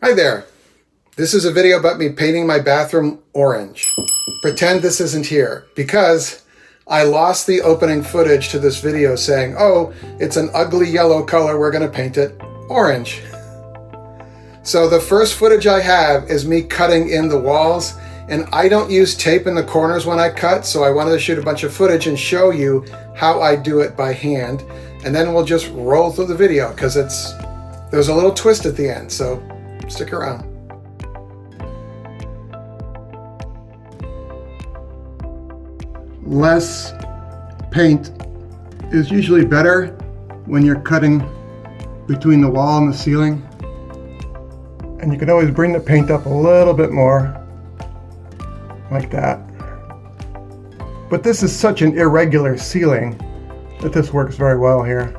Hi there. This is a video about me painting my bathroom orange. Pretend this isn't here because I lost the opening footage to this video saying, oh, it's an ugly yellow color, we're gonna paint it orange. So the first footage I have is me cutting in the walls, and I don't use tape in the corners when I cut, so I wanted to shoot a bunch of footage and show you how I do it by hand. And then we'll just roll through the video because there's a little twist at the end, so stick around. Less paint is usually better when you're cutting between the wall and the ceiling. And you can always bring the paint up a little bit more, like that. But this is such an irregular ceiling that this works very well here.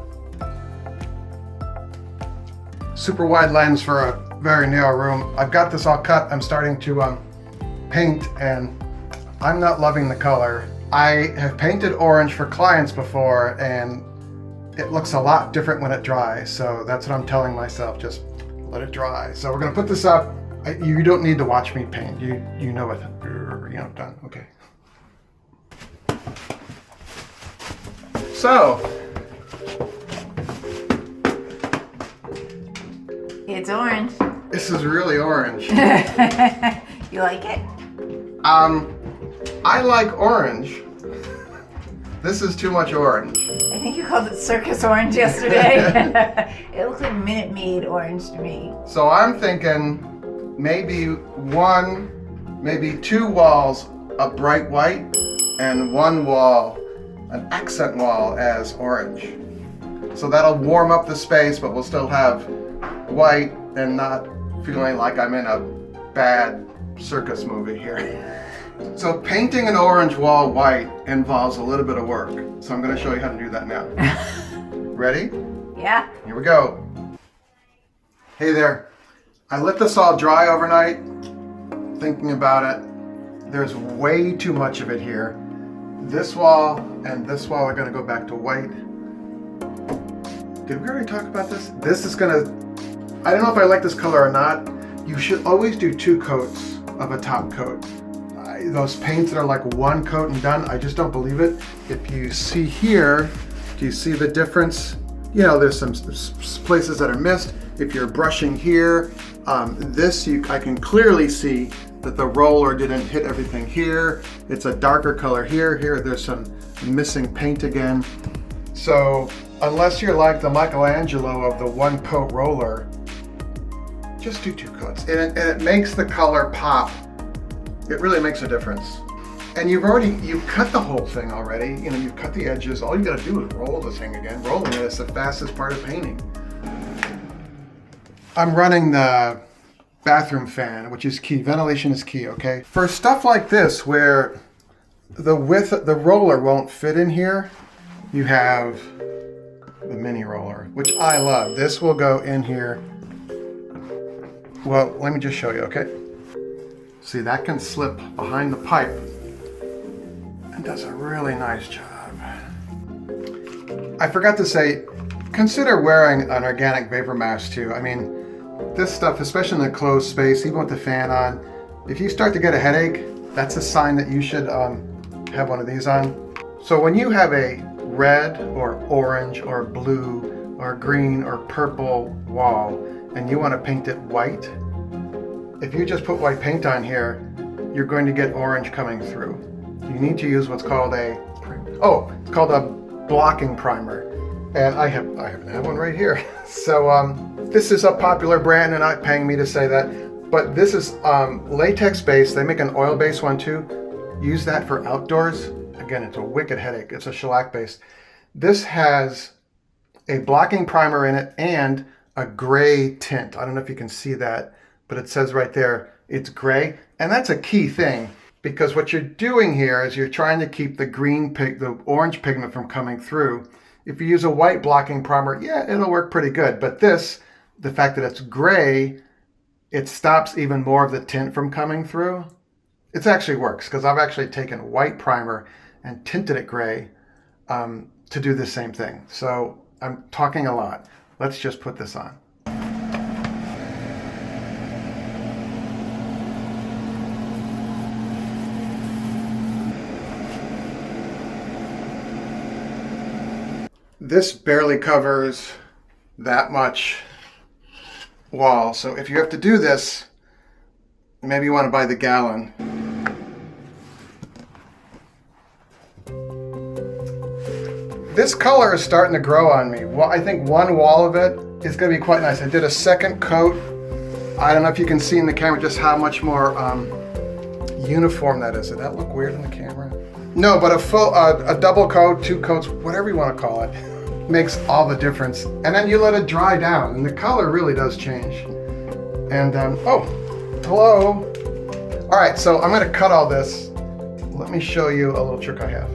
Super wide lens for a very narrow room. I've got this all cut. I'm starting to paint, and I'm not loving the color. I have painted orange for clients before, and it looks a lot different when it dries. So that's what I'm telling myself, just let it dry. So we're gonna put this up. You don't need to watch me paint. You know it. Done. Okay. So it's orange. This is really orange. You like it? I like orange. This is too much orange. I think you called it circus orange yesterday. It looks like Minute Maid orange to me. So I'm thinking maybe two walls of bright white and one wall, an accent wall, as orange. So that'll warm up the space, but we'll still have white and not feeling like I'm in a bad circus movie here. So painting an orange wall white involves a little bit of work. So I'm going to show you how to do that now. Ready? Yeah. Here we go. Hey there. I let this all dry overnight, thinking about it. There's way too much of it here. This wall and this wall are going to go back to white. Did we already talk about this? This is going to, I don't know if I like this color or not. You should always do 2 coats of a top coat. Those paints that are like 1 coat and done, I just don't believe it. If you see here, do you see the difference? You know, there's some places that are missed. If you're brushing here, I can clearly see that the roller didn't hit everything here. It's a darker color here. Here, there's some missing paint again. So unless you're like the Michelangelo of the 1 coat roller, just do 2 coats. And it makes the color pop. It really makes a difference. And you've cut the whole thing already. You know, you've cut the edges. All you gotta do is roll this thing again. Rolling it is the fastest part of painting. I'm running the bathroom fan, which is key. Ventilation is key, okay? For stuff like this, where the roller won't fit in here, you have the mini roller, which I love. This will go in here. Well, let me just show you, okay? See, that can slip behind the pipe and does a really nice job. I forgot to say, consider wearing an organic vapor mask too. I mean, this stuff, especially in a closed space, even with the fan on, if you start to get a headache, that's a sign that you should have one of these on. So when you have a red or orange or blue or green or purple wall and you want to paint it white, if you just put white paint on here, you're going to get orange coming through. You need to use what's called it's called a blocking primer. And I happen to have one right here. So this is a popular brand, and not paying me to say that, but this is latex based. They make an oil based one too. Use that for outdoors. Again, it's a wicked headache. It's a shellac based. This has a blocking primer in it and a gray tint. I don't know if you can see that, but it says right there, it's gray. And that's a key thing, because what you're doing here is you're trying to keep the orange pigment from coming through. If you use a white blocking primer, yeah, it'll work pretty good. But this, the fact that it's gray, it stops even more of the tint from coming through. It actually works, because I've actually taken white primer and tinted it gray to do the same thing. So I'm talking a lot. Let's just put this on. this barely covers that much wall. So if you have to do this, maybe you want to buy the gallon. This color is starting to grow on me. Well, I think one wall of it is going to be quite nice. I did a second coat. I don't know if you can see in the camera just how much more uniform that is. Did that look weird in the camera? No, but a double coat, 2 coats, whatever you want to call it, makes all the difference. And then you let it dry down, and the color really does change. And oh, hello. All right, so I'm going to cut all this. Let me show you a little trick I have.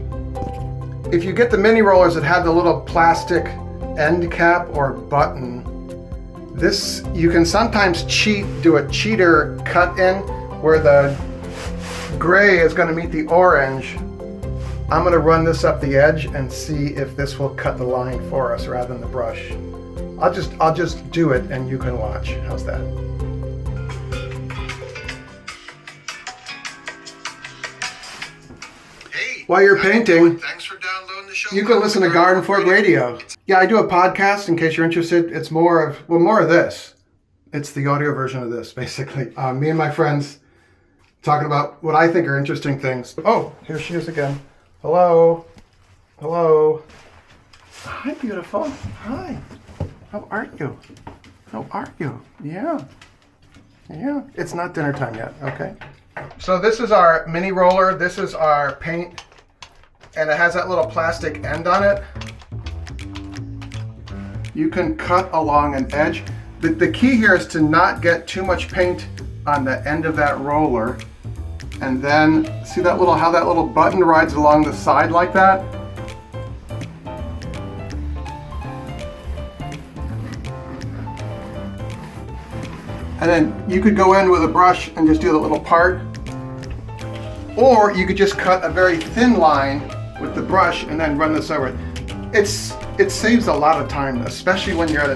If you get the mini rollers that have the little plastic end cap or button, this, you can sometimes do a cheater cut in where the gray is going to meet the orange. I'm going to run this up the edge and see if this will cut the line for us rather than the brush. I'll just do it and you can watch. How's that? Hey, While you're painting, thanks for downloading the show. you can listen to Garden Fork Radio. Yeah, I do a podcast in case you're interested. It's more of this. It's the audio version of this, basically. Me and my friends talking about what I think are interesting things. Oh, here she is again. Hello. Hello. Hi, beautiful. Hi. How are you? How are you? Yeah. Yeah. It's not dinner time yet. Okay. So this is our mini roller. This is our paint. And it has that little plastic end on it. You can cut along an edge. The key here is to not get too much paint on the end of that roller. And then see that how that little button rides along the side like that? And then you could go in with a brush and just do the little part. Or you could just cut a very thin line with the brush and then run this over it. It saves a lot of time, especially when you're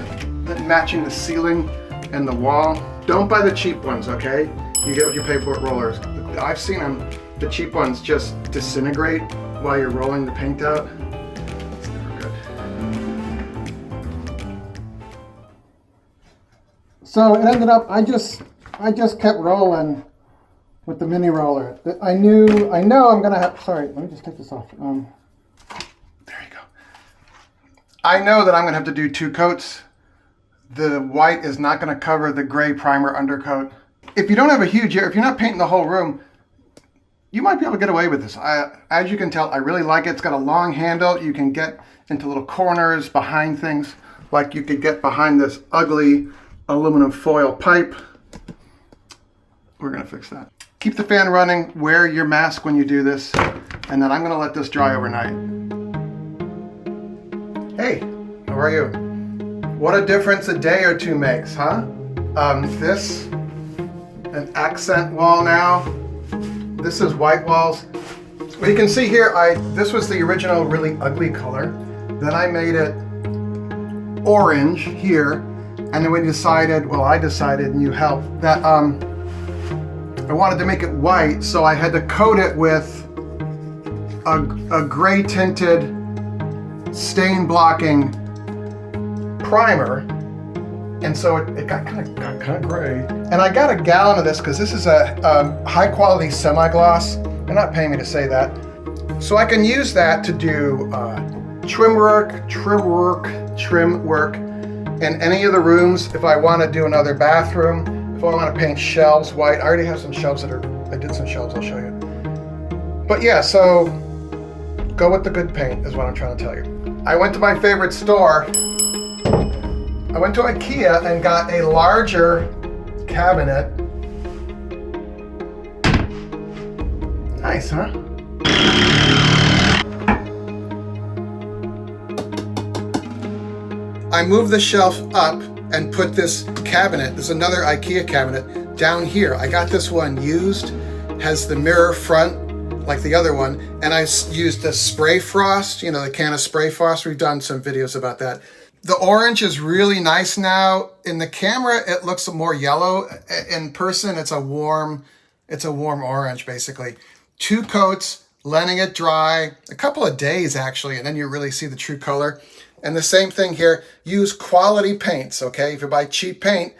matching the ceiling and the wall. Don't buy the cheap ones, okay? You get what you pay for at rollers. I've seen them, the cheap ones just disintegrate while you're rolling the paint out. It's never good. So it ended up, I just kept rolling with the mini roller. I know I'm gonna have, sorry, let me just take this off. There you go. I know that I'm gonna have to do 2 coats. The white is not gonna cover the gray primer undercoat. If you don't have a huge area, if you're not painting the whole room, you might be able to get away with this. As you can tell, I really like it. It's got a long handle. You can get into little corners behind things, like you could get behind this ugly aluminum foil pipe. We're gonna fix that. Keep the fan running, wear your mask when you do this, and then I'm gonna let this dry overnight. Hey, how are you? What a difference a day or 2 makes, huh? This, an accent wall now. This is white walls. Well, you can see here, this was the original really ugly color. Then I made it orange here, and then we decided, well, I decided and you helped, that I wanted to make it white, so I had to coat it with a gray tinted stain blocking primer, and so it got kind of gray. And I got a gallon of this because this is a high quality semi-gloss. They're not paying me to say that. So I can use that to do trim work in any of the rooms. If I want to do another bathroom, if I want to paint shelves white, I already have some shelves I did some shelves, I'll show you. But yeah, so go with the good paint is what I'm trying to tell you. I went to my favorite store. I went to IKEA and got a larger cabinet. Nice, huh? I moved the shelf up and put this cabinet, there's another IKEA cabinet, down here. I got this one used, has the mirror front like the other one, and I used the spray frost, you know, the can of spray frost. We've done some videos about that. The orange is really nice now. In the camera, it looks more yellow. In person, it's a warm orange, basically. 2 coats. letting it dry a couple of days actually, and then you really see the true color. And the same thing here, use quality paints, okay? If you buy cheap paint,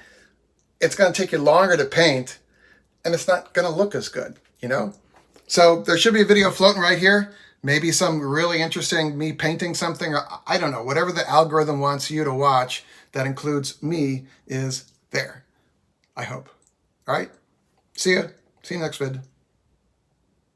it's gonna take you longer to paint and it's not gonna look as good, you know? So there should be a video floating right here. Maybe some really interesting me painting something, or I don't know, whatever the algorithm wants you to watch that includes me is there, I hope. All right, see you next vid.